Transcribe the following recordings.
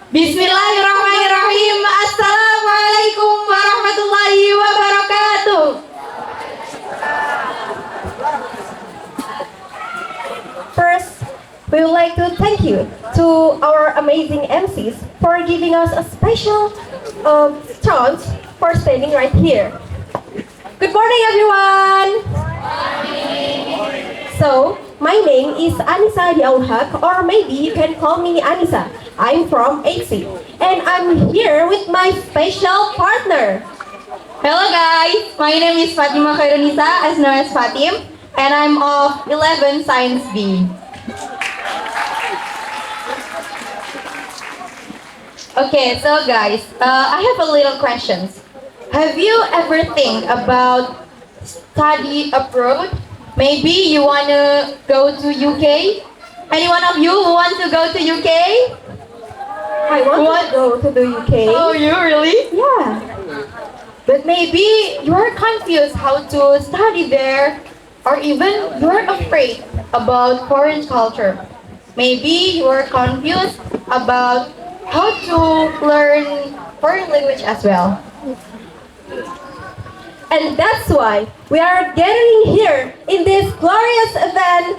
Bismillahirrahmanirrahim. Assalamualaikum warahmatullahi wabarakatuh. First, we would like to thank you to our amazing MCs for giving us a special chance for standing right here. Good morning, everyone. So, my name is Anissa Diaulhak, or maybe you can call me Anissa. I'm from AC, and I'm here with my special partner. Hello guys, my name is Fatima Khairunisa, as known as Fatim, and I'm of 11 Science B. Okay, so guys, I have a little questions. Have you ever think about study abroad? Maybe you wanna go to UK? Any one of you who want to go to UK? I want to go to the UK. Oh, you really? Yeah. But maybe you are confused how to study there, or even you are afraid about foreign culture. Maybe you are confused about how to learn foreign language as well. And that's why we are gathering here in this glorious event,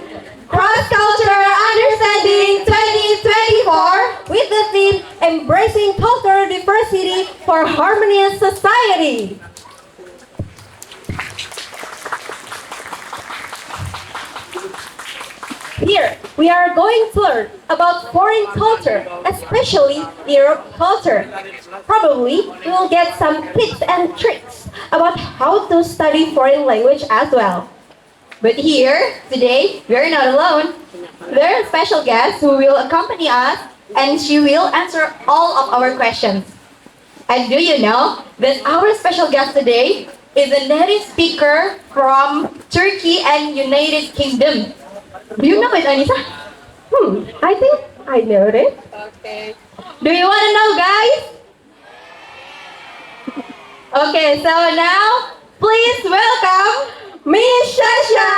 Cross-Cultural Understanding 2024 with the theme Embracing Cultural Diversity for Harmonious Society. Here, we are going to learn about foreign culture, especially Europe culture. Probably, we will get some tips and tricks about how to study foreign language as well. But here, today, we are not alone. There are special guests who will accompany us, and she will answer all of our questions. And do you know that our special guest today is a native speaker from Turkey and United Kingdom? Do you know it, Anissa? I think I know it. Okay. Do you want to know, guys? Okay, so now, please welcome Miss Shasha!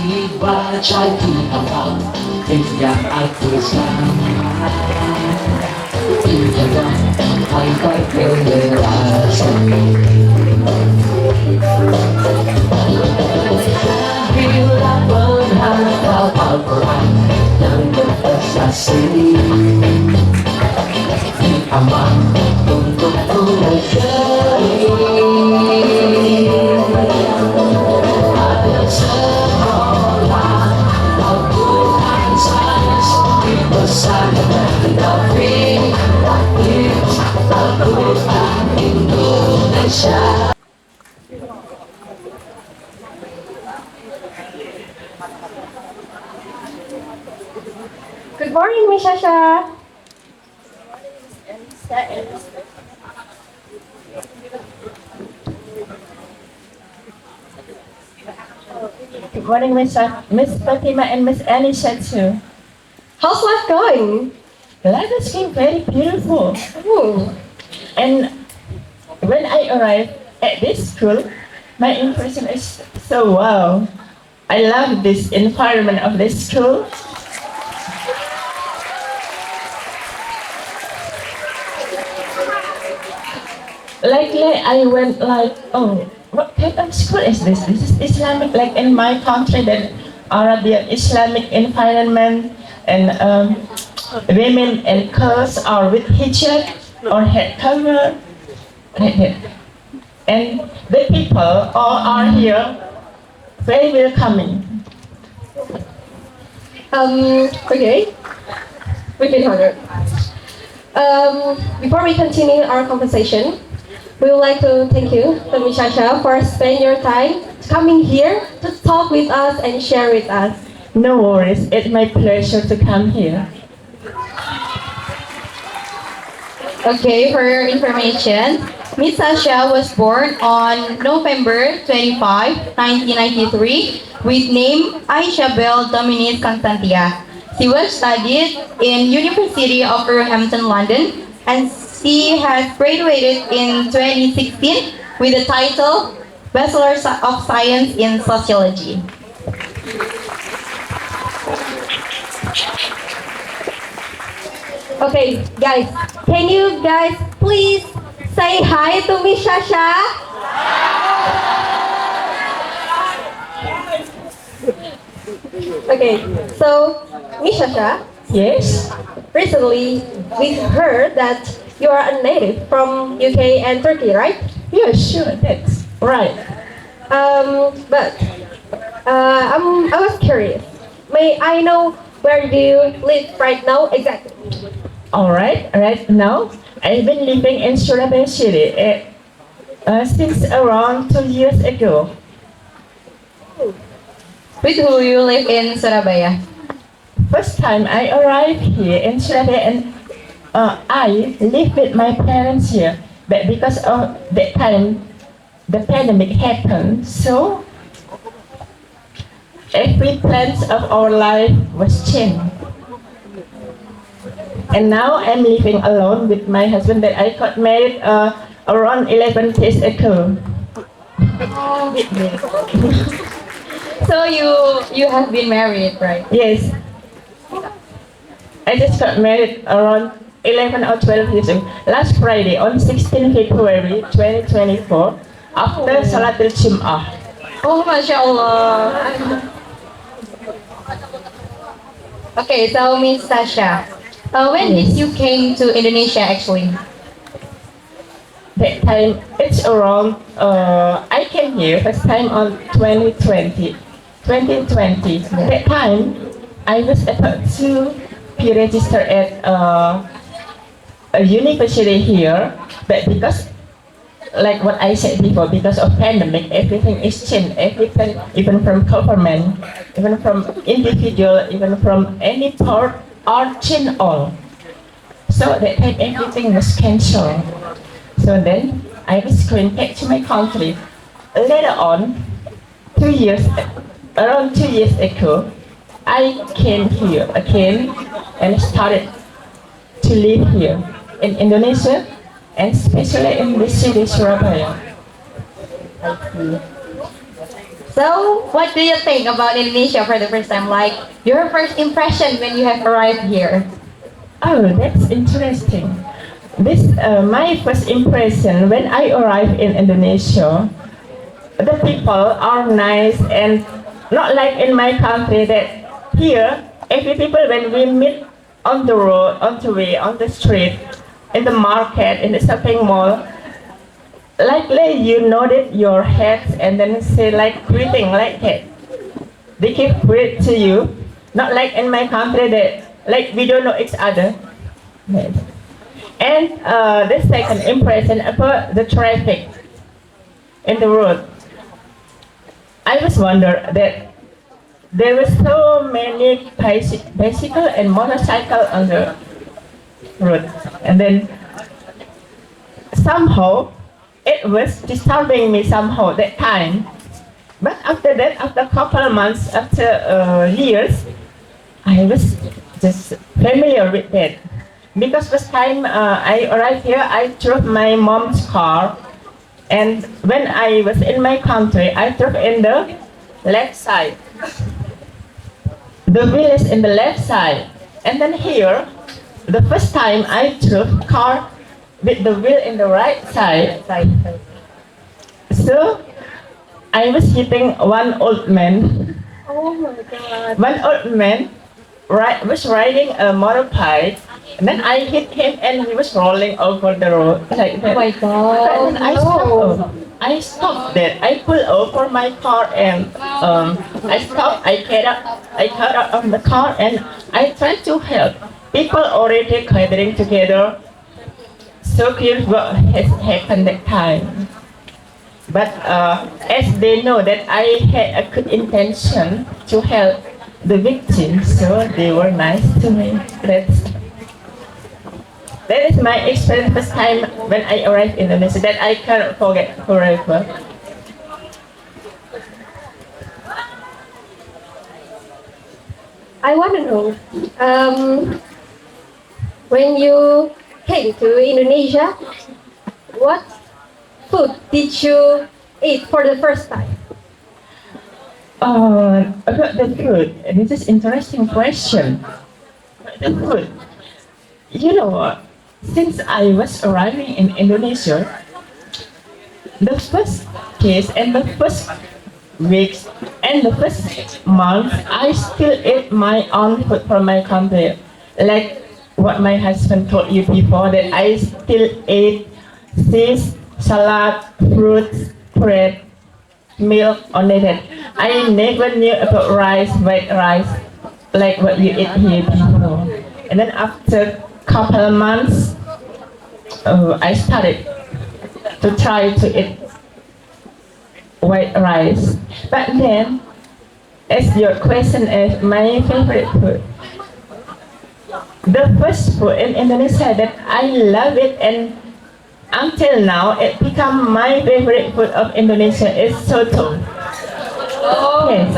Dibaca di awal yang aku sama tidak sampai ke berasal bila menghafal Al-Quran yang berprestasi diaman untuk pelajari. Good morning, Miss Shasha. Good morning, Miss Fatima and Miss Anisha too. How's life going? Life is being very beautiful. Ooh. And when I arrived at this school, my impression is so wow. I love this environment of this school. Lately, I went like, oh, what kind of school is this? This is Islamic, like in my country, that Arabian Islamic environment, and women and girls are with hijab or head cover. And the people all are here, very welcoming. Okay. We've been honored. Before we continue our conversation, we would like to thank you, Miss Shasha, for spending your time coming here to talk with us and share with us. No worries, it's my pleasure to come here. Okay, for your information, Miss Shasha was born on November 25, 1993, with name Aisha Bell Dominique Constantia. She was studied in University of Roehampton, London, and she has graduated in 2016 with the title Bachelor of Science in Sociology. Okay, guys, can you guys please say hi to Miss Shasha? Okay, so Miss Shasha, Yes? recently we heard that you are a native from UK and Turkey, right? Yeah, sure, that's right. But I was curious. May I know where do you live right now exactly? Alright, right now, I've been living in Surabaya City since around 2 years ago. With who you live in Surabaya? First time I arrived here in Surabaya and I live with my parents here. But because of that time, the pandemic happened, so every plans of our life was changed. And now I'm living alone with my husband that I got married around 11 days ago. So you have been married, right? Yes, I just got married around 11 or 12 years ago. Last Friday on 16 February 2024 after Salatul Jum'ah. Oh, Masya Allah. Okay, so Miss Shasha, when did you came to Indonesia actually? That time it's around I came here first time on 2020. That time I was about to be registered at a university here, but because like what I said before, because of pandemic, everything is changed. Everything, even from government, even from individual, even from any part, are changed all. So that time everything was cancelled. So then I was going back to my country. Later on, around 2 years ago, I came here again and started to live here in Indonesia, and especially in the city Surabaya. So, what do you think about Indonesia for the first time? Like, your first impression when you have arrived here? Oh, that's interesting. My first impression when I arrived in Indonesia, the people are nice and not like in my country that here, every people when we meet on the road, on the way, on the street, in the market, in the shopping mall, likely you nodded your heads and then say like greeting like that. They give greet to you, not like in my country that like we don't know each other. And the second impression about the traffic in the road. I was wonder that there were so many bicycle and motorcycle on the road, and then somehow it was disturbing me somehow that time. But after that, after a couple of months, after years, I was just familiar with that. Because first time I arrived here, I drove my mom's car, and when I was in my country, I drove in the left side. The wheel is in the left side, and then here, the first time I drove car with the wheel in the right side. So I was hitting one old man. Oh my god. One old man was riding a motorbike, and then I hit him, and he was rolling over the road like that. Oh my God. And I stopped that. I pulled over my car and I stopped. I got out of the car and I tried to help. People already gathering together. So curious what has happened that time. But as they know that I had a good intention to help the victims, so they were nice to me. That is my experience first time when I arrived in Indonesia that I cannot forget forever. I want to know, when you came to Indonesia, what food did you eat for the first time? About the food, this is interesting question. The food, you know what? Since I was arriving in Indonesia, the first case and the first weeks and the first month, I still eat my own food from my country. Like what my husband told you before, that I still eat fish, salad, fruits, bread, milk, only that. I never knew about rice, white rice, like what you eat here before. And then after couple of months, I started to try to eat white rice. But then, as your question is my favorite food, the first food in Indonesia that I love it, and until now it become my favorite food of Indonesia is soto. Oh, Yes.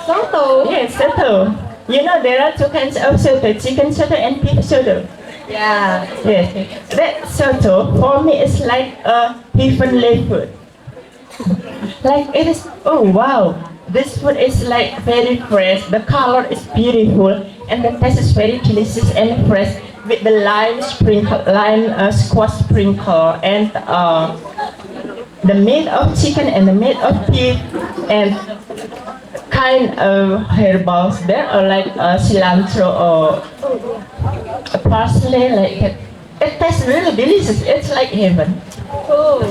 soto. Yes, soto. You know there are two kinds of soto, chicken soto and beef soto. Yeah. Yes, that soto for me is like a heavenly food. Like it is, oh wow, this food is like very fresh, the color is beautiful, and the taste is very delicious and fresh with the lime sprinkle, squash sprinkle, and the meat of chicken and the meat of beef, and kind of herbals there, or like cilantro or parsley, like that. It tastes really delicious. It's like heaven. Oh.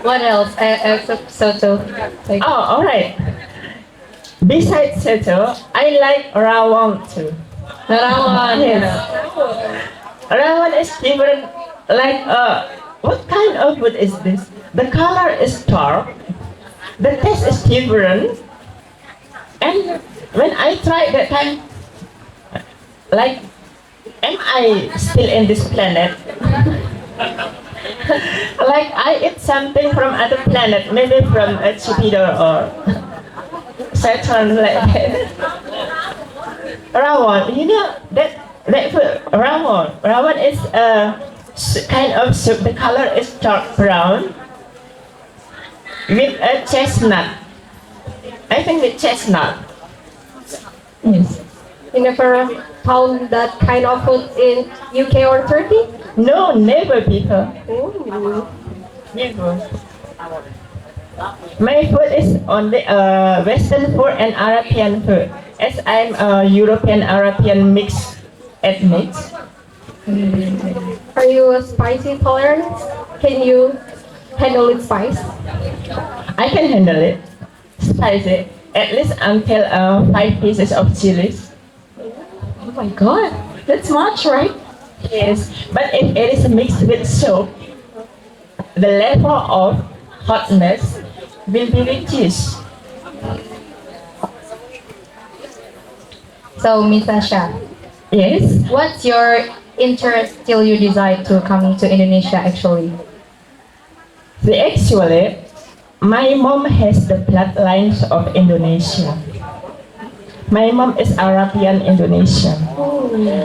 What else? Soto. Like, Oh, all right. Besides soto, I like rawon too. Narawan. Yes. Rawon is different. Like, what kind of food is this? The color is dark. The taste is different. And when I tried that time, like, am I still in this planet? Like I eat something from other planet, maybe from Jupiter or Saturn, like that. Rawon, you know that food, rawon. Rawon is a kind of soup. The color is dark brown with a chestnut. I think with chestnut. Yes. You never found that kind of food in UK or Turkey? No, never before. Ooh. Never. My food is only Western food and European food. As I'm a European European mixed ethnic. Are you a spicy tolerant? Can you handle it spice? I can handle it. Spicy. At least until 5 pieces of chilies. Oh my god. That's much, right? Yes. But if it is mixed with soup, the level of hotness will be reduced. So, Miss Shasha, Yes. what's your interest till you decide to come to Indonesia actually? So actually, my mom has the bloodlines of Indonesia. My mom is Arabian Indonesian.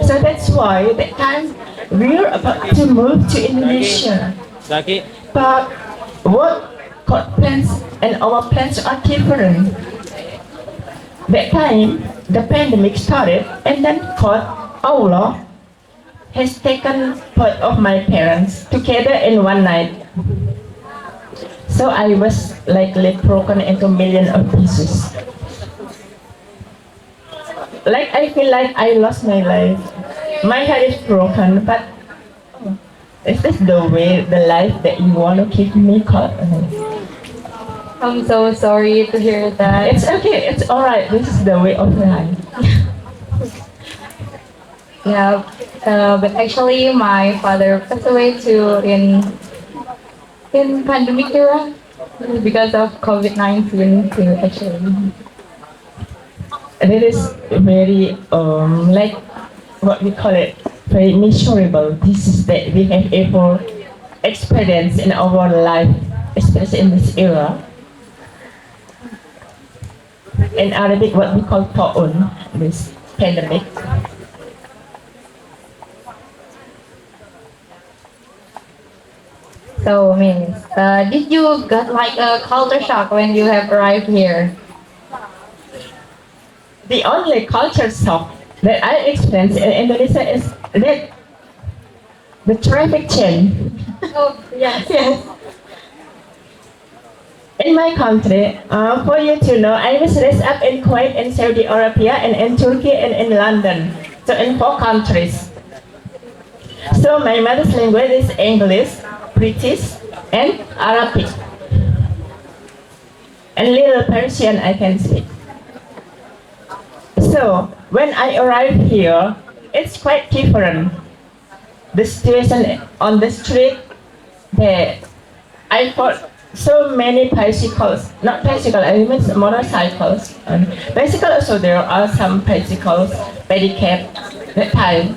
So that's why that time we're about to move to Indonesia. But what God plans and our plans are different. That time the pandemic started, and then God, Allah, has taken both of my parents together in one night. So I was likely broken into million of pieces. Like I feel like I lost my life. My heart is broken, but is this the way, the life that you want to give me? I'm so sorry to hear that. It's okay, it's alright. This is the way of life. Yeah, but actually my father passed away too in pandemic era because of COVID-19 too actually. And it is very like what we call it, very miserable. This is that we have ever experienced in our life, especially in this era. in Arabic what we call ta'un, this pandemic. So, Miss, did you got like a culture shock when you have arrived here? The only culture shock that I experienced in Indonesia is that the traffic jam. Oh, yes. Yes. In my country, for you to know, I was raised up in Kuwait, in Saudi Arabia, and in Turkey, and in London. So in 4 countries. So my mother's language is English, British, and Arabic. And little Persian I can speak. So when I arrived here, it's quite different. The situation on the street, I thought so many bicycles, not bicycle, I mean motorcycles. And bicycle also there are some bicycles, pedicab, that time.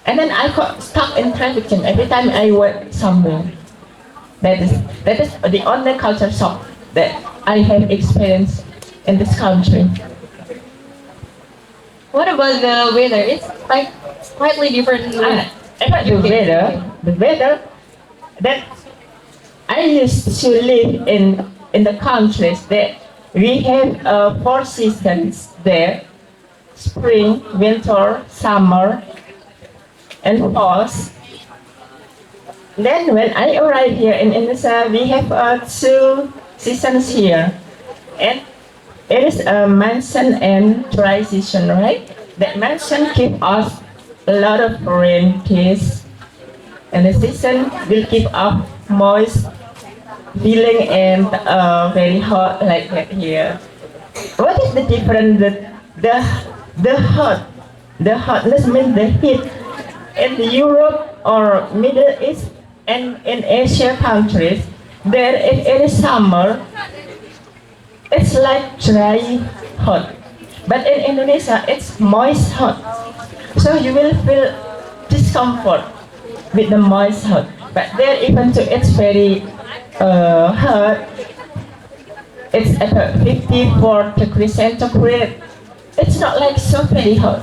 And then I got stuck in traffic jam every time I went somewhere. That is the only culture shock that I have experienced in this country. What about the weather? It's like slightly different. About the weather, that I used to live in the countries that we have 4 seasons there: spring, winter, summer, and fall. Then when I arrived here in Indonesia, we have 2 seasons here, and it is a monsoon and dry season, right? That monsoon give us a lot of rain, days, and the season will give us moist feeling and very hot like that here. What is the difference? The hotness means the heat in Europe or Middle East and in Asia countries. There, if it is summer, it's like dry hot. But in Indonesia, it's moist hot. So you will feel discomfort with the moist hot. But there, even though it's very hot, it's about 54 degrees centigrade. It's not like so very hot.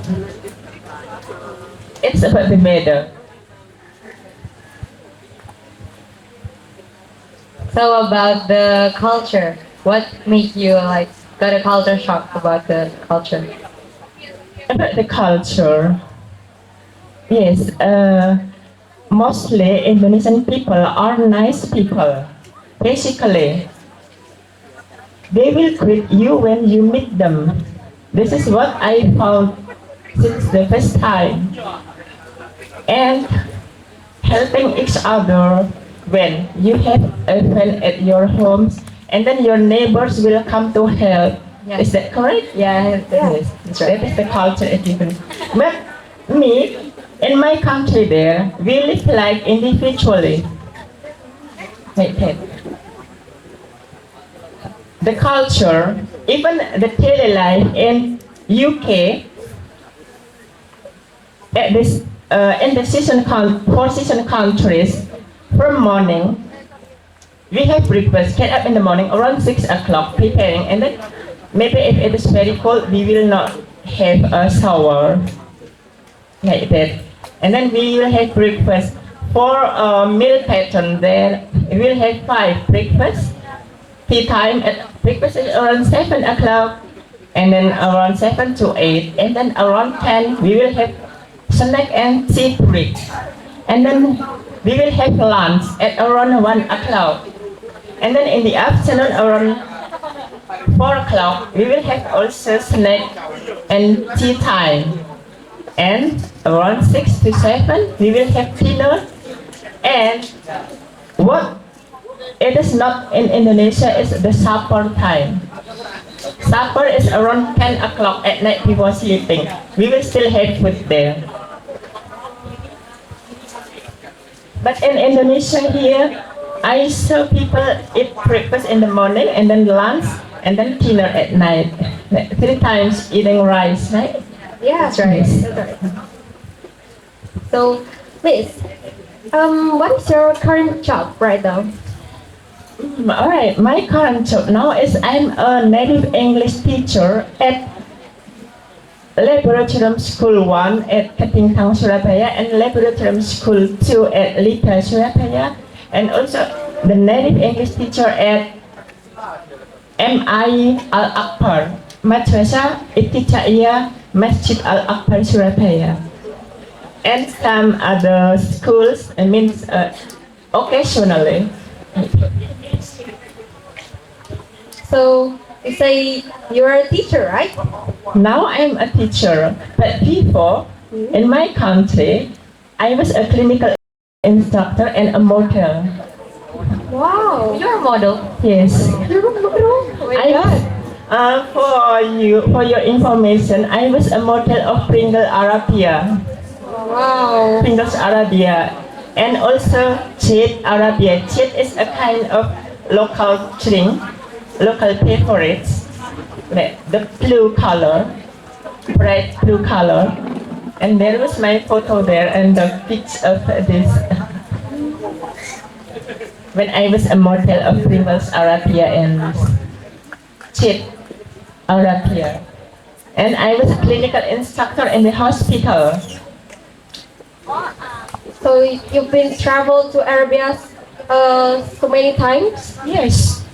It's about the weather. So about the culture, what made you like got a culture shock about the culture? About the culture, yes, mostly Indonesian people are nice people. Basically, they will greet you when you meet them. This is what I found since the first time. And helping each other when you have a friend at your homes, and then your neighbors will come to help. Yeah. Is that correct? Yeah, Yes, that's right. that is the culture is different. But me, in my country there, we live like individually. Like that. The culture, even the daily life in UK, at this, in the 4 season countries, from morning, we have breakfast, get up in the morning around 6 o'clock preparing, and then maybe if it is very cold, we will not have a shower, like that. And then we will have breakfast. For a meal pattern, then we will have 5 breakfast, tea time, at breakfast is around 7 o'clock, and then around 7 to 8, and then around 10, we will have snack and tea break. And then we will have lunch at around 1 o'clock. And then in the afternoon around 4 o'clock, we will have also snack and tea time. And around 6 to 7, we will have dinner. And what it is not in Indonesia is the supper time. Supper is around 10 o'clock at night before sleeping. We will still have food there. But in Indonesia here, I saw people eat breakfast in the morning and then lunch and then dinner at night. 3 times eating rice, right? Yeah, that's right. Yes. That's right. So, Miss, what is your current job right now? All right, my current job now is I'm a native English teacher at Laboratorium School 1 at Ketingtang, Surabaya, and Laboratorium School 2 at Lita, Surabaya, and also the native English teacher at MI Al-Akbar, Madrasah Ibtidaiyah Masjid Al-Akbar, Surabaya. And some other schools, occasionally. So you say you're a teacher, right? Now I'm a teacher, but before, in my country, I was a clinical instructor and a model. Wow. You're a model. Yes. Oh my God. For your information, I was a model of Pringle Arabia, Wow. Pringles Arabia, and also Jet Arabia. Jet is a kind of local drink, local favorites. The blue color, bright blue color, and there was my photo there and the picture of this. When I was a model of Pringles Arabia and Jet Arabia, and I was a clinical instructor in the hospital. So you've been traveled to Arabia so many times? Yes,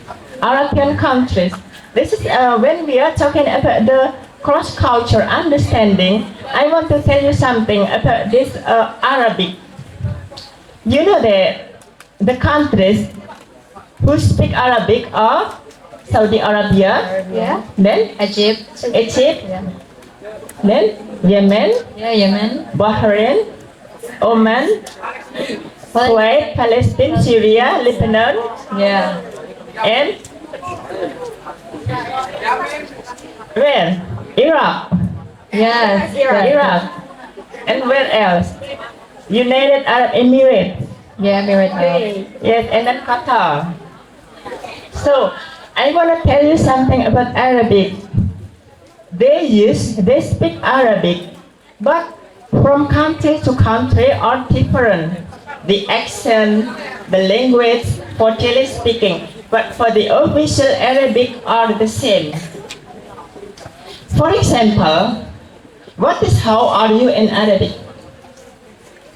Arabian countries. This is when we are talking about the cross-culture understanding. I want to tell you something about this Arabic. You know that the countries who speak Arabic are Saudi Arabia, Yeah. then Egypt. Egypt, Yeah. then Yemen, Yeah, Yemen. Bahrain, Oman, Kuwait, Palestine, Syria, Lebanon, Yeah. and where? Iraq. Yes. Iraq. And where else? United Arab Emirates. Yeah, Emirate. Okay. Yes, and then Qatar. So, I want to tell you something about Arabic. They speak Arabic, but from country to country are different. The accent, the language for daily speaking, but for the official Arabic are the same. For example, what is how are you in Arabic?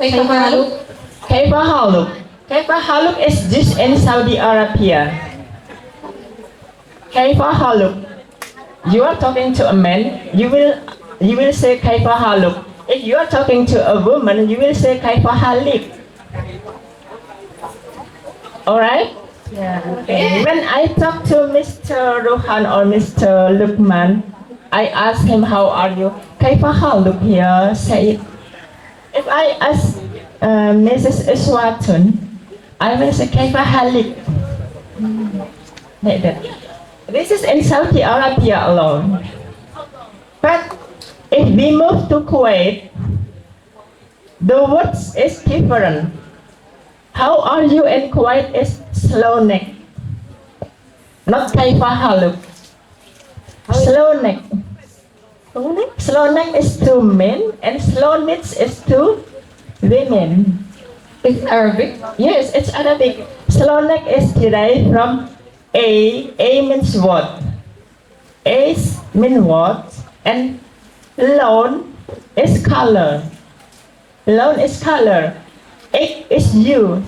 Kaifa haluk? Kaifa haluk? Kaifa haluk is just in Saudi Arabia. Kaifa haluk? You are talking to a man, you will say kaifa haluk. If you are talking to a woman, you will say kaifa halik. Alright? Yeah. When I talk to Mr. Rohan or Mr. Lukman, I ask him how are you? Kaifa haluk here? Say it. If I ask Mrs. Iswatun, I will say kaifa halik. Like that. This is in Saudi Arabia alone. But if we move to Kuwait, the words is different. How are you in Kuwait is slow neck. Not kaifa haluk. Slow neck. Slow neck? Slow neck is to men and slow necks is to women. It's Arabic. Yes, it's Arabic. Slow neck is derived from A. A means what? A means what? And lone is color. Lone is color. Egg is you.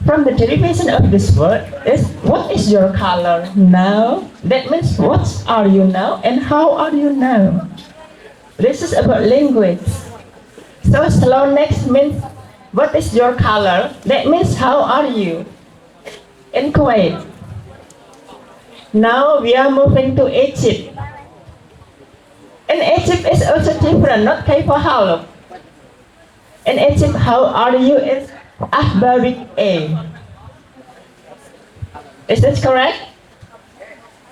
From the derivation of this word is what is your color now? That means what are you now and how are you now? This is about language. So slow next means what is your color? That means how are you? In Kuwait. Now we are moving to Egypt. In Egypt is also different, not kaifa haluk. In Egypt, how are you is ahbarik A. Is that correct?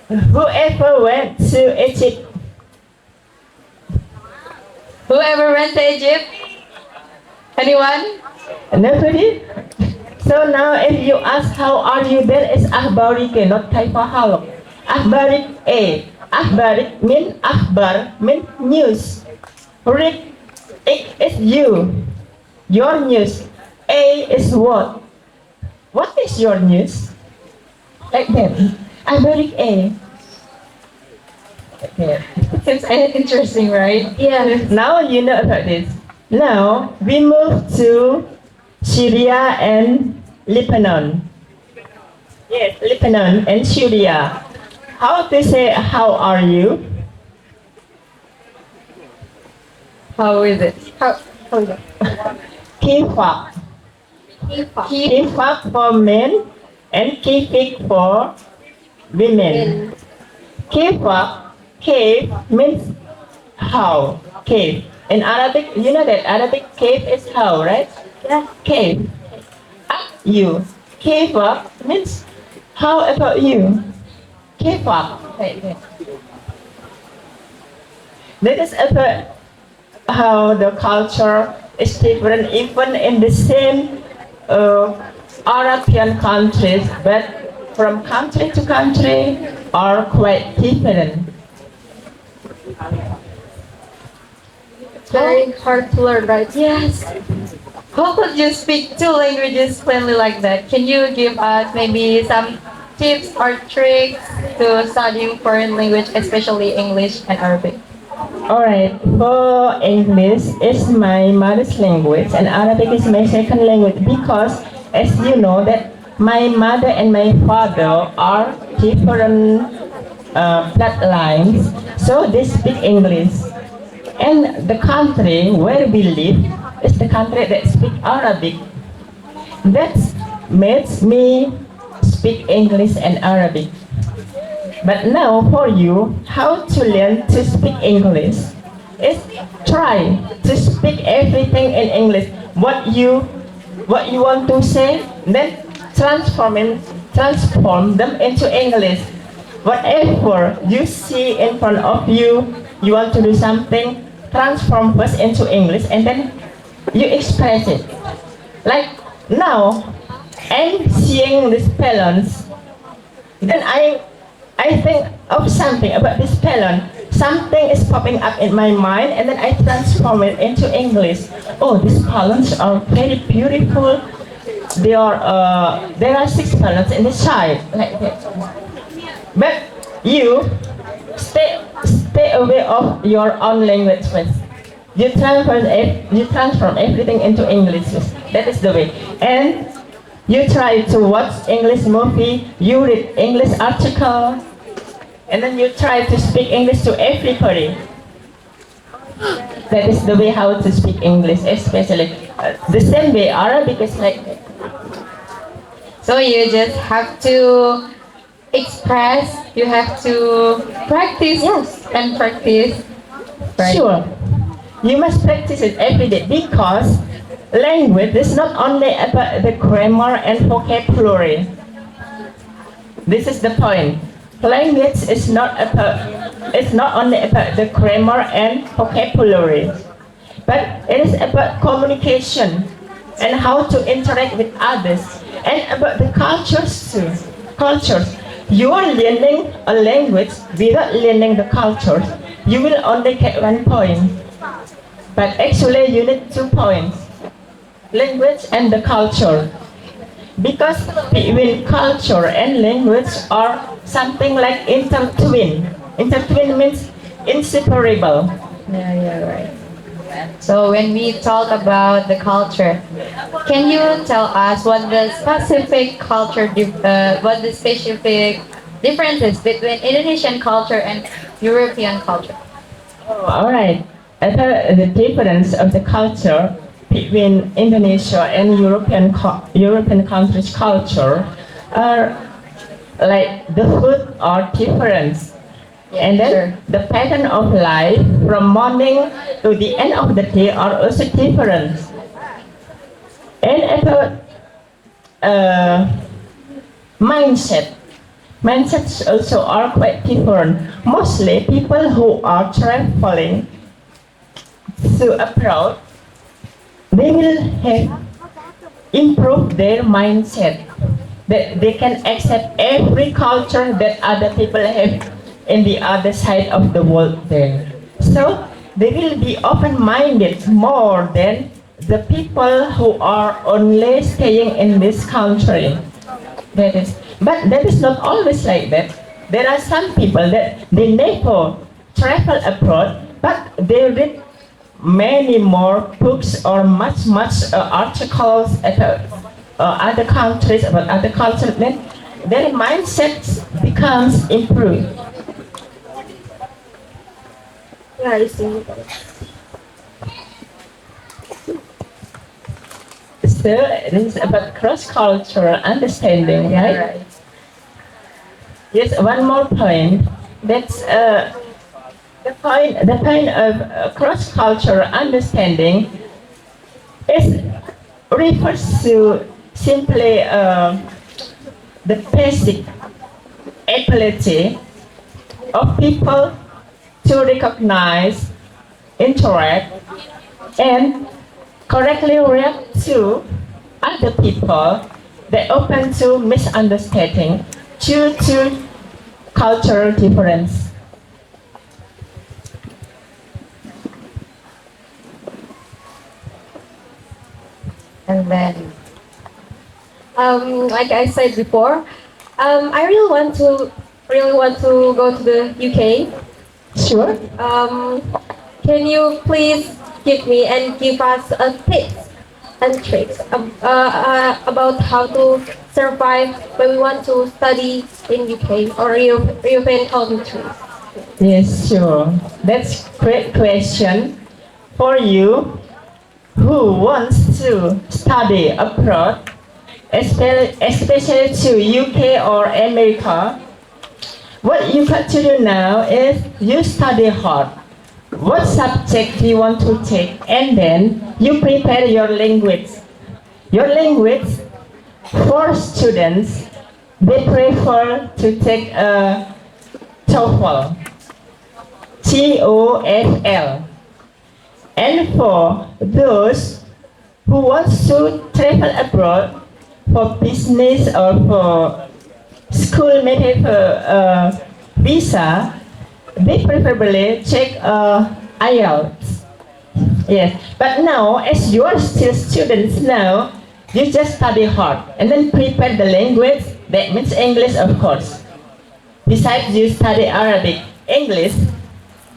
Whoever went to Egypt? Whoever went to Egypt? Anyone? Nobody? So now if you ask how are you, then it's ahbarik A, not kaifa haluk. Ahbarik A. Ahbarik mean ahbar, mean news. Rik, ik is you. Your news. A is what? What is your news? Like that. Americ A. Like that. Seems interesting, right? Yeah. Now you know about this. Now we move to Syria and Lebanon. Yes, Lebanon and Syria. How to say how are you? How is it? How is it? Kifak. Kifa. Kifak for men and kifik for women. Kifak, cave means how. Cave. In Arabic, you know that Arabic cave is how, right? Yeah. Cave. You. Kifak means how about you? Kifak. That is about how the culture is different even in the same European countries, but from country to country are quite different. Very hard to learn, right? Yes. How could you speak two languages fluently like that? Can you give us maybe some tips or tricks to studying foreign language, especially English and Arabic? Alright, for English is my mother's language and Arabic is my second language because as you know that my mother and my father are different bloodlines, so they speak English. And the country where we live is the country that speak Arabic. That makes me speak English and Arabic. But now for you, how to learn to speak English is try to speak everything in English. What you want to say, then transform them into English. Whatever you see in front of you, you want to do something, transform first into English and then you express it. Like now, I'm seeing this balance. Then I think of something about this balloon. Something is popping up in my mind and then I transform it into English. Oh, these balloons are very beautiful. There are 6 balloons in the side, like that. But you stay away of your own language first. You transform everything into English first. That is the way. And you try to watch English movie, you read English article, and then you try to speak English to everybody. That is the way how to speak English, especially the same way Arabic is like that. So you just have to express, you have to practice and practice. Right? Sure, you must practice it every day because language is not only about the grammar and vocabulary. This is the point. Language is not only about the grammar and vocabulary, but it is about communication and how to interact with others and about the cultures too. Cultures. You are learning a language without learning the cultures. You will only get 1 point. But actually you need 2 points. Language and the culture. Because between culture and language are something like intertwined. Intertwined means inseparable. Yeah, right. So when we talk about the culture, can you tell us what the specific differences between Indonesian culture and European culture? Oh, all right. The difference of the culture between Indonesia and European countries' culture are like the food are different. And then the pattern of life from morning to the end of the day are also different. And about mindsets also are quite different. Mostly people who are traveling to abroad, they will have improved their mindset. That they can accept every culture that other people have in the other side of the world there. So they will be open-minded more than the people who are only staying in this country. But that is not always like that. There are some people that they never travel abroad, but they read many more books or much articles about other countries, about other cultures. Then their mindset becomes improved. Yeah, I see. So this is about cross-cultural understanding, right? Yes, one more point. That's the point of cross-cultural understanding is refers to simply the basic ability of people to recognize, interact, and correctly react to other people that open to misunderstanding due to cultural difference. And then, Like I said before, I really want to go to the UK. Sure. Can you please give us a tips and tricks about how to survive when we want to study in UK or European countries? Yes, sure. That's great question for you who wants to study abroad, especially to UK or America. What you got to do now is you study hard. What subject you want to take, and then you prepare your language. Your language, for students, they prefer to take a TOEFL, TOEFL. And for those who want to travel abroad for business or for school, maybe for visa, they preferably check IELTS. Yes, but now as you are still students now, you just study hard and then prepare the language. That means English, of course. Besides, you study Arabic, English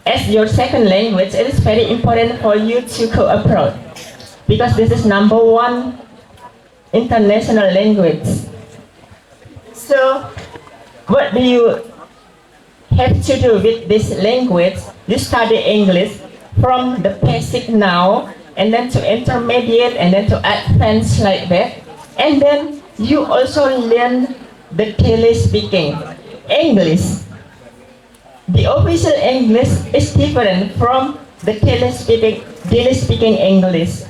as your second language. It is very important for you to go abroad because this is #1 international language. So, what do you have to do with this language? You study English from the basic now, and then to intermediate, and then to advanced like that. And then you also learn the daily speaking English. The official English is different from the daily speaking English.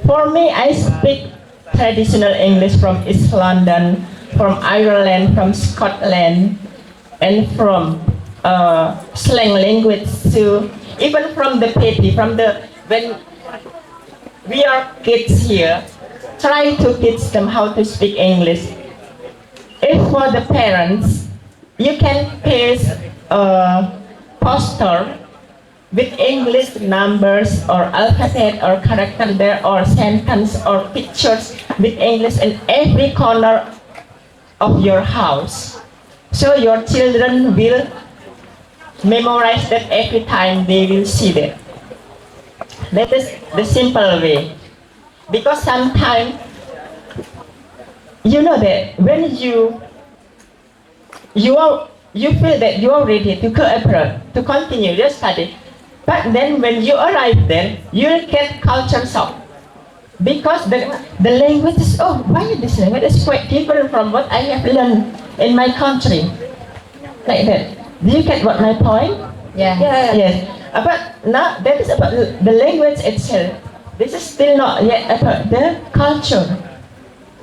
For me, I speak traditional English from East London, from Ireland, from Scotland, and from slang language too. Even from the baby, when we are kids here, try to teach them how to speak English. If for the parents, you can paste a poster with English numbers or alphabet or character there or sentence or pictures with English in every corner of your house. So your children will memorize that every time they will see that. That is the simple way. Because sometimes, you know that when you feel that you are ready to go abroad, to continue your study, but then when you arrive there, you'll get culture shock. Because the language is, oh, why this language is quite different from what I have learned in my country. Like that. Do you get what my point? yeah. Yes. But now that is about the language itself. This is still not yet about the culture.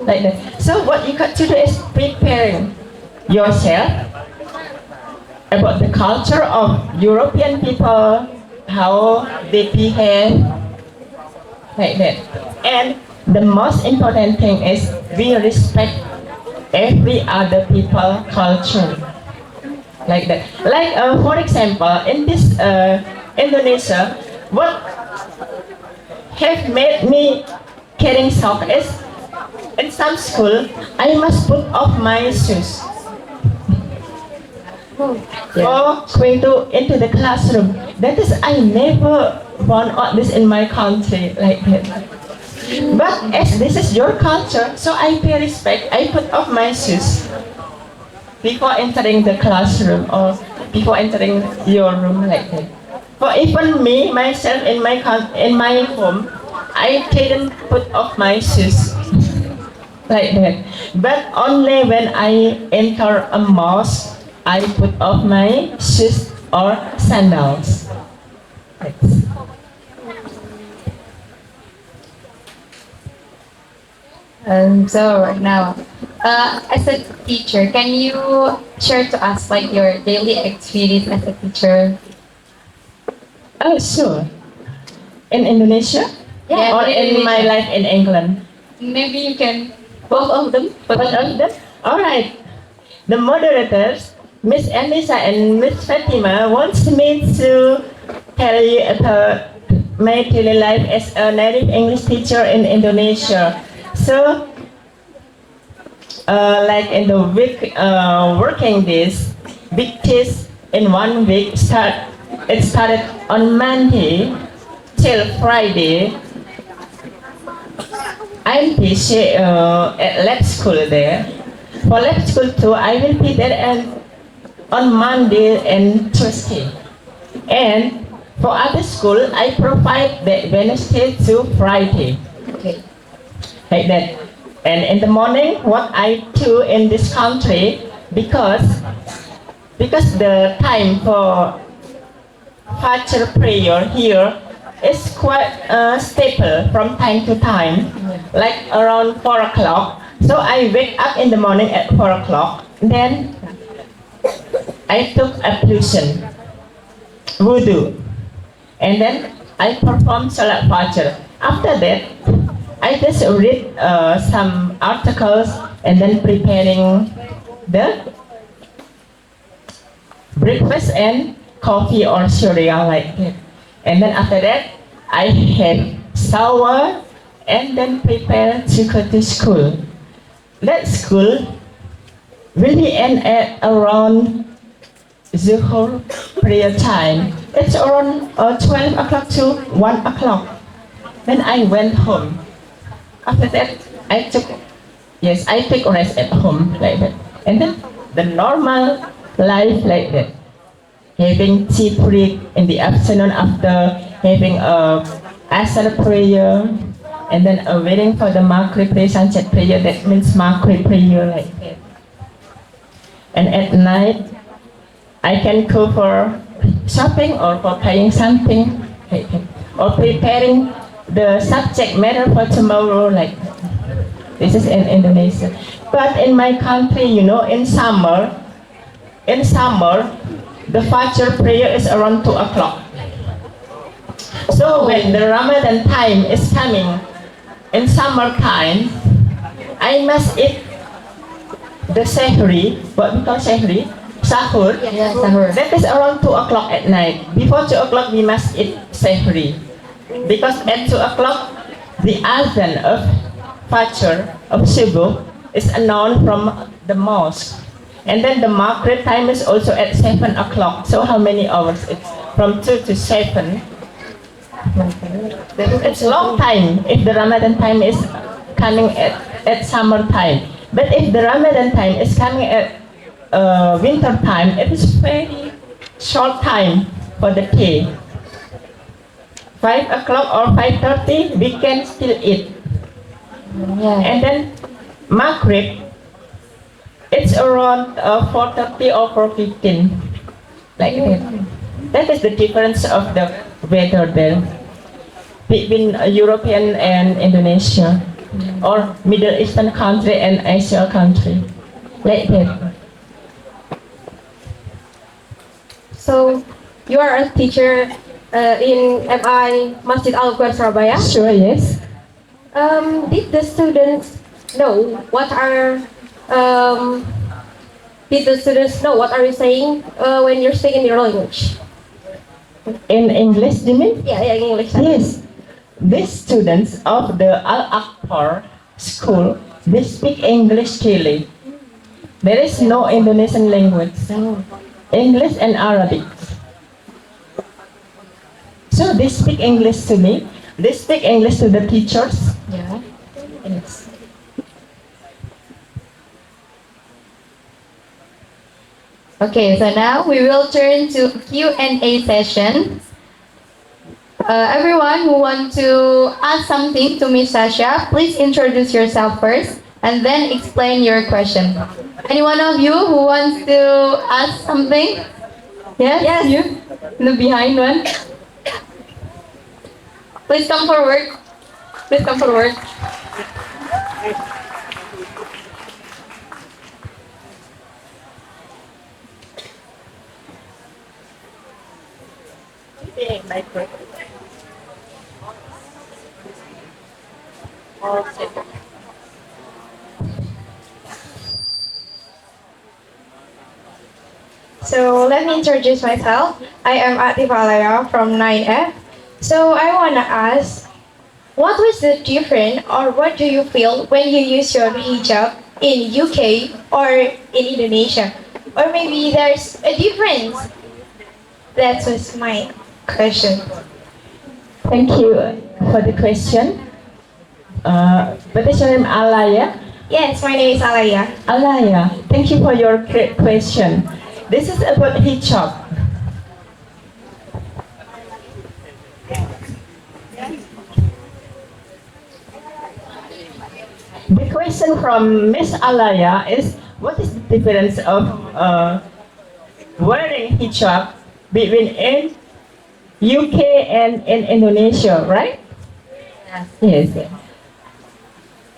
Like that. So what you got to do is preparing yourself about the culture of European people, how they behave, like that. And the most important thing is we respect every other people culture, like that. Like for example, in this Indonesia, what have made me carrying sock is in some school I must put off my shoes for going to into the classroom. That is, I never want all this in my country like that. But as this is your culture, so I pay respect. I put off my shoes before entering the classroom or before entering your room like that. For even me, myself in my home, I didn't put off my shoes like that. But only when I enter a mosque, I put off my shoes or sandals. Thanks. So right now, as a teacher, can you share to us like your daily experience as a teacher? Oh, sure. In Indonesia? Yeah, Or in in my life in England? Maybe you can both of them. Both of them? Alright. The moderators, Miss Anissa and Miss Fatima, wants me to tell you about my daily life as a native English teacher in Indonesia. So, like in the week, working days, big days in 1 week it started on Monday till Friday. I'm busy at lab school there. For lab school too, I will be there on Monday and Tuesday. And for other school, I provide the Wednesday to Friday. Okay. Like that. And in the morning, what I do in this country, because the time for Fajr prayer here is quite stable from time to time, like around 4 o'clock. So I wake up in the morning at 4 o'clock. Then I took ablution, wudu, and then I perform Salat Fajr. After that, I just read some articles and then preparing the breakfast and coffee or cereal like that. And then after that, I have shower and then prepare to go to school. That school will be end at around Zuhur prayer time. It's around 12 o'clock to 1 o'clock. Then I went home. After that, I take rest at home like that. And then the normal life like that. Having tea break in the afternoon after having a Asar prayer, and then waiting for the Maghrib prayer, sunset prayer, that means Maghrib prayer like that. And at night, I can go for shopping or for buying something like that. Or preparing the subject matter for tomorrow like that. This is in Indonesia. But in my country, in summer, the Fajr prayer is around 2 o'clock. So when the Ramadan time is coming, in summertime, I must eat the sahri, what we call sahri, sahur. Yeah, sahur. That is around 2 o'clock at night. Before 2 o'clock, we must eat sahri. Because at 2 o'clock, the azan of Fajr, of Subuh, is announced from the mosque. And then the Maghrib time is also at 7 o'clock. So how many hours? It's from 2 to 7. It's a long time if the Ramadan time is coming at summer time. But if the Ramadan time is coming at winter time, it is very short time for the day. 5 o'clock or 5:30, we can still eat. Yeah. And then Maghrib, it's around 4:30 or 4:15, like that. That is the difference of the weather there between European and Indonesia, or Middle Eastern country and Asia country, like that. So, you are a teacher in MI Masjid Al-Quran Surabaya. Sure, yes. Did the students know what are you saying when you're speaking your language? In English, you mean? Yeah, in English. Yes. these students of the Al-Akbar school, they speak English daily. There is no Indonesian language, English and Arabic. So they speak English to me. They speak English to the teachers. Yeah. Yes. Okay, so now we will turn to Q&A session. Everyone who wants to ask something to Miss Shasha, please introduce yourself first and then explain your question. Any one of you who wants to ask something? Yes? Yes. You? The behind one? Please come forward. Please come forward. So let me introduce myself. I am Atifalaya from 9F. So I want to ask, what was the difference or what do you feel when you use your hijab in UK or in Indonesia? Or maybe there's a difference? That was my question. Thank you for the question. What is your name, Alaya? Yes, my name is Alaya. Alaya, thank you for your great question. This is about hijab. The question from Miss Alaya is, what is the difference of wearing hijab between in UK and in Indonesia, right? Yes.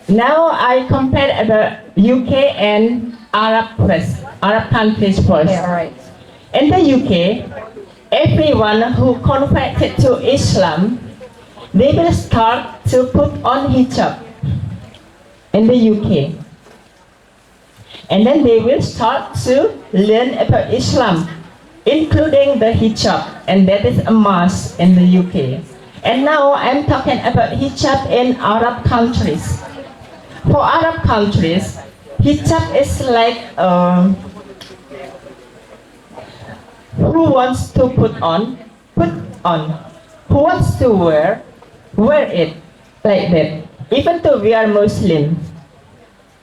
Now I compare the UK and Arab countries first. Okay, alright. In the UK, everyone who converted to Islam, they will start to put on hijab in the UK. And then they will start to learn about Islam, including the hijab, and that is a must in the UK. And now I'm talking about hijab in Arab countries. For Arab countries, hijab is like who wants to put on. Who wants to wear it like that. Even though we are Muslim,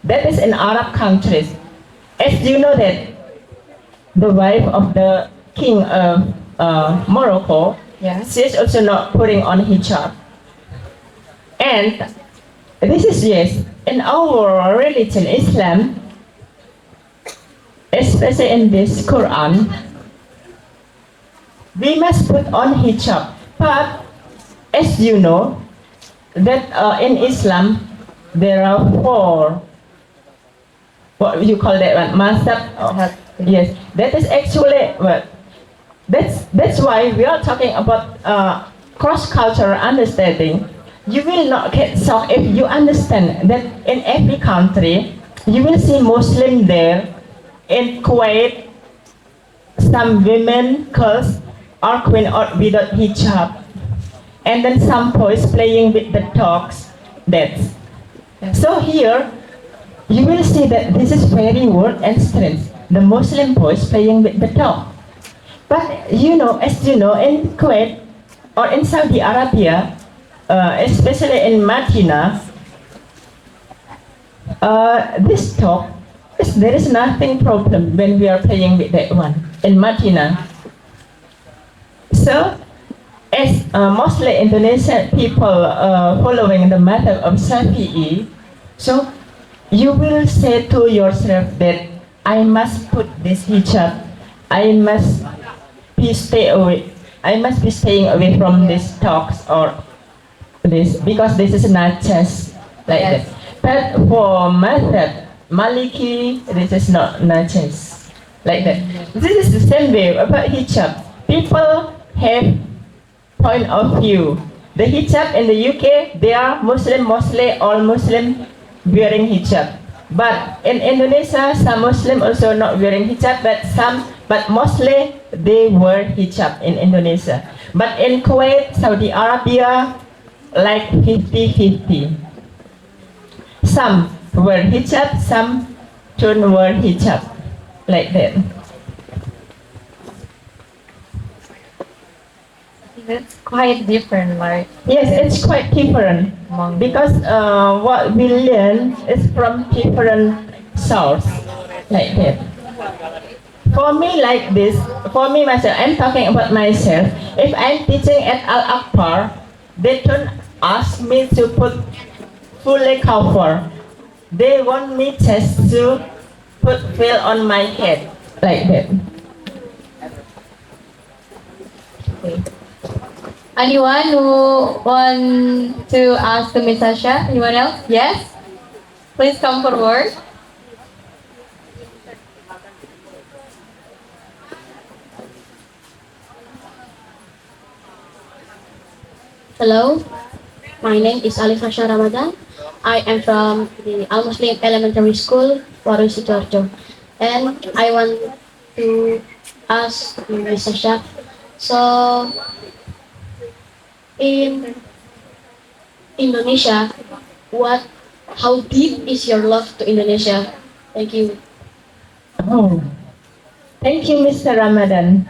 that is in Arab countries. As you know that the wife of the king of Morocco, Yes. she is also not putting on hijab. And this is yes, in our religion, Islam, especially in this Quran, we must put on hijab. But as you know, that in Islam, there are four, what you call that one, mazhab? Yes, that is actually, well, that's why we are talking about cross-cultural understanding. You will not get shocked if you understand that in every country, you will see Muslim there. In Kuwait, some women, girls, are queen or without hijab. And then some boys playing with the dogs. That's. So here, you will see that this is very weird and strange. The Muslim boys playing with the dog. But you know, as you know, in Kuwait or in Saudi Arabia, especially in Medina, this dog, there is nothing problem when we are playing with that one in Medina. So, as mostly Indonesian people following the method of Shafi'i, so you will say to yourself that I must put this hijab, I must be staying away from these talks or this, because this is not just like Yes. that. But for method Maliki, this is not just like that. This is the same way about hijab. People have point of view. The hijab in the UK, they are Muslim, mostly all Muslim wearing hijab. But in Indonesia, some Muslim also not wearing hijab, but mostly they wear hijab in Indonesia. But in Kuwait, Saudi Arabia, like 50-50. Some wear hijab, some don't wear hijab, like that. That's quite different, like Yes, it's quite different because what we learn is from different source, like that. For me, like this, for me myself, I'm talking about myself. If I'm teaching at Al Akbar, they don't ask me to put fully cover. They want me just to put veil on my head, like that. anyone who want to ask to Miss Shasha? Anyone else? Yes? Please come forward. Hello, my name is Ali Fasha Ramadan. I am from the Al Muslim Elementary School, Fikri Sidoarjo, and I want to ask Miss Shasha. So, in Indonesia, how deep is your love to Indonesia? Thank you. Oh, thank you, Mr. Ramadan.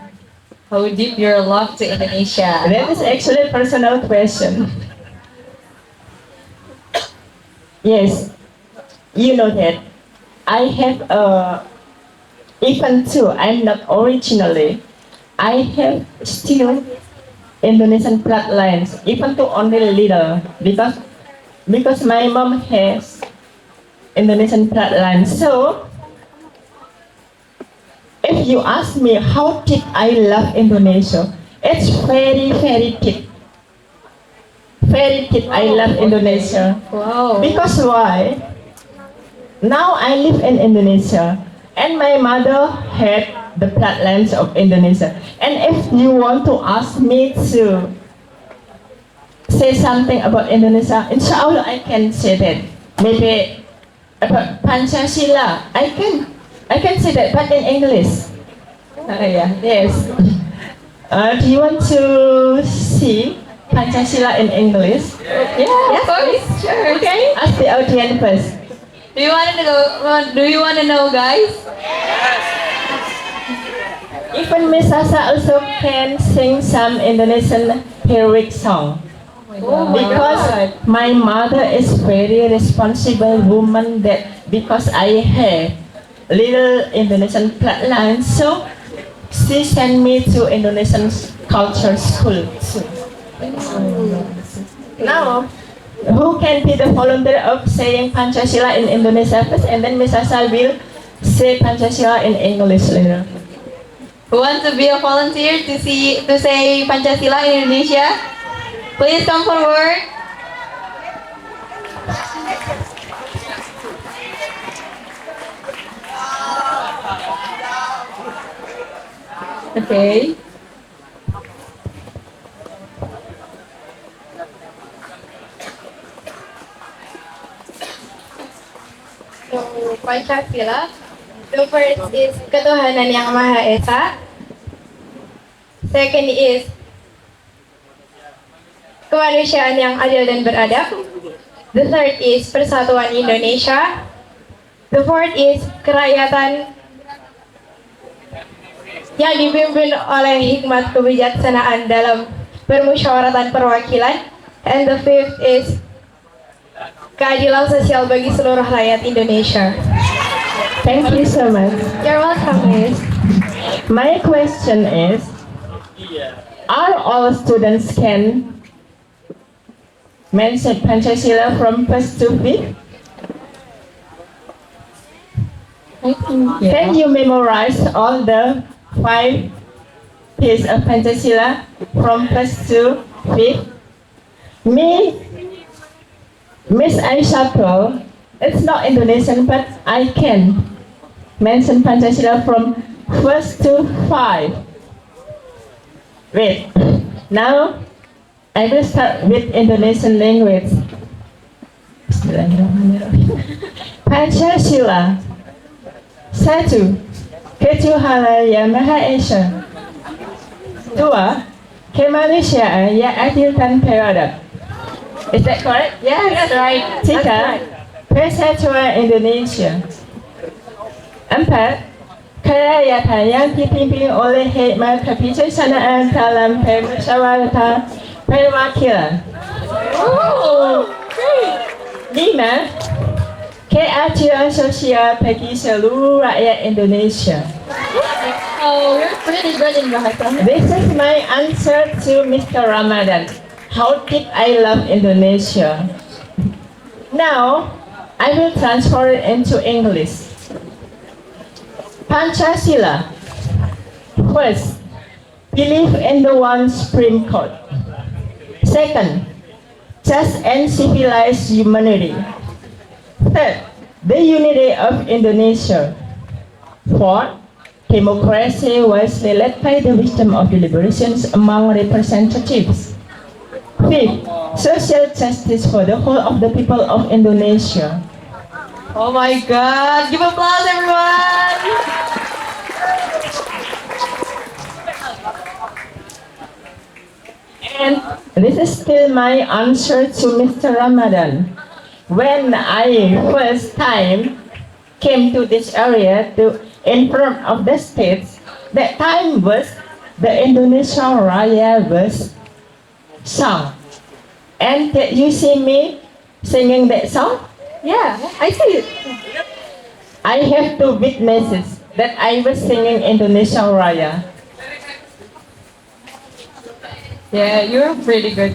How deep your love to Indonesia? That is actually a personal question. Yes, you know that I have even though I'm not originally, I have still Indonesian bloodlines, even though only little, because my mom has Indonesian bloodlines. So if you ask me how deep I love Indonesia, it's very, very deep. Very deep, I love Indonesia. Wow. Because why? Now I live in Indonesia, and my mother had the bloodlines of Indonesia. And if you want to ask me to say something about Indonesia, inshallah I can say that. Maybe about Pancasila, I can say that, but in English. Yeah, yes. Do you want to see Pancasila in English? Yeah, of course. Sure. Okay. Ask the audience first. Do you want to know? Do you want to know, guys? Even Miss Shasha also can sing some Indonesian heroic song. Oh my Because God. my mother is very responsible woman that because I have little Indonesian bloodline, so she sent me to Indonesian culture school too. Now, who can be the volunteer of saying Pancasila in Indonesia first, and then Miss Shasha will say Pancasila in English later. Who wants to be a volunteer to say Pancasila in Indonesia? Please come forward. Okay. So, Pancasila, the first is ketuhanan yang Maha Esa. Second is kemanusiaan yang adil dan beradab. The third is persatuan Indonesia. The fourth is kerakyatan yang dipimpin oleh hikmat kebijaksanaan dalam permusyawaratan perwakilan. And the fifth is keadilan sosial bagi seluruh rakyat Indonesia. Thank you so much. You're welcome, Miss. My question is, are all students can mention Pancasila from first to fifth? Can you memorize all the 5 pieces of Pancasila from first to fifth? Me, Miss Aisyah, it's not Indonesian, but I can mention Pancasila from first to 5. Wait, now I will start with Indonesian language. Bismillahirrahmanirrahim. Pancasila. 1. Ketuhanan yang Maha Esa. 2. Kemanusiaan yang adil dan beradab. Is that correct? Yes, right. Tiga, Persatuan Indonesia. Empat, kerakyatan yang dipimpin oleh hikmat kebijaksanaan dalam permusyawaratan perwakilan. Lima, keadilan sosial bagi seluruh rakyat Indonesia. Oh, you're pretty good in bahasa. This is my answer to Mr. Ramadan. How did I love Indonesia? Now, I will transfer it into English. Pancasila. First, believe in the one Supreme Court. Second, just and civilized humanity. Third, the unity of Indonesia. Fourth, democracy wisely led by the wisdom of deliberations among representatives. Fifth, social justice for the whole of the people of Indonesia. Oh my God! Give applause, everyone! And this is still my answer to Mr. Ramadan. When I first time came to this area in front of the states, that time was the Indonesian Raya was sung. And did you see me singing that song? Yeah, I see it. I have two witnesses that I was singing Indonesian Raya. Yeah, you're pretty good.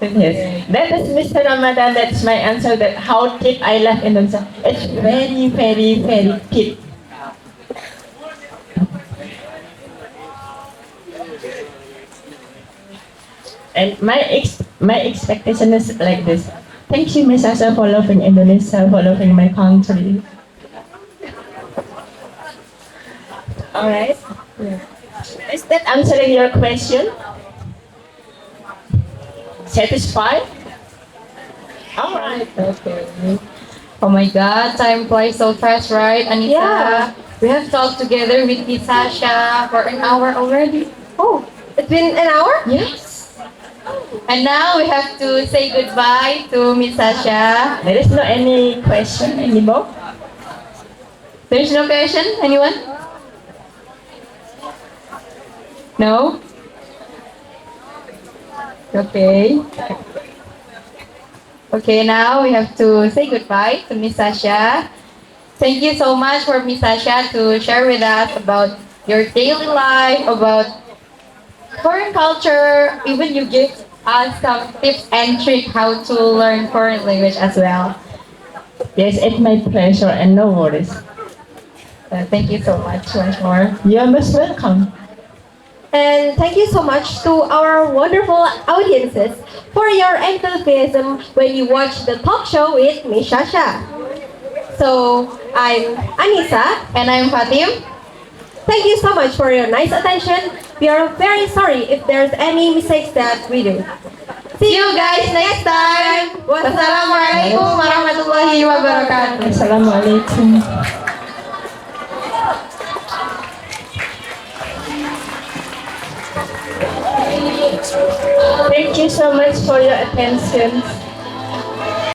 Yes, that is Mr. Ramadan. That's my answer. That how did I love Indonesia? It's very, very, very deep. And my expectation is like this. Thank you, Miss Shasha, for loving Indonesia, for loving my country. All right. Yeah. Is that answering your question? Satisfied? All right. Okay. Oh my God, time flies so fast, right, Anita? Yeah. We have talked together with Miss Shasha for an hour already. Oh, it's been an hour? Yes. And now we have to say goodbye to Miss Shasha. There is no any question anymore. There's no question? Anyone? No? Okay. Okay, now we have to say goodbye to Miss Shasha. Thank you so much for Miss Shasha to share with us about your daily life, about foreign culture. Even you give us some tips and tricks how to learn foreign language as well. Yes, it's my pleasure and no worries. Thank you so much once more. You are most welcome. And thank you so much to our wonderful audiences for your enthusiasm when you watch the talk show with Miss Shasha. So, I'm Anissa. And I'm Fatim. Thank you so much for your nice attention. We are very sorry if there's any mistakes that we do. See you guys next time. Wassalamualaikum warahmatullahi wabarakatuh. Assalamualaikum. Thank you so much for your attention.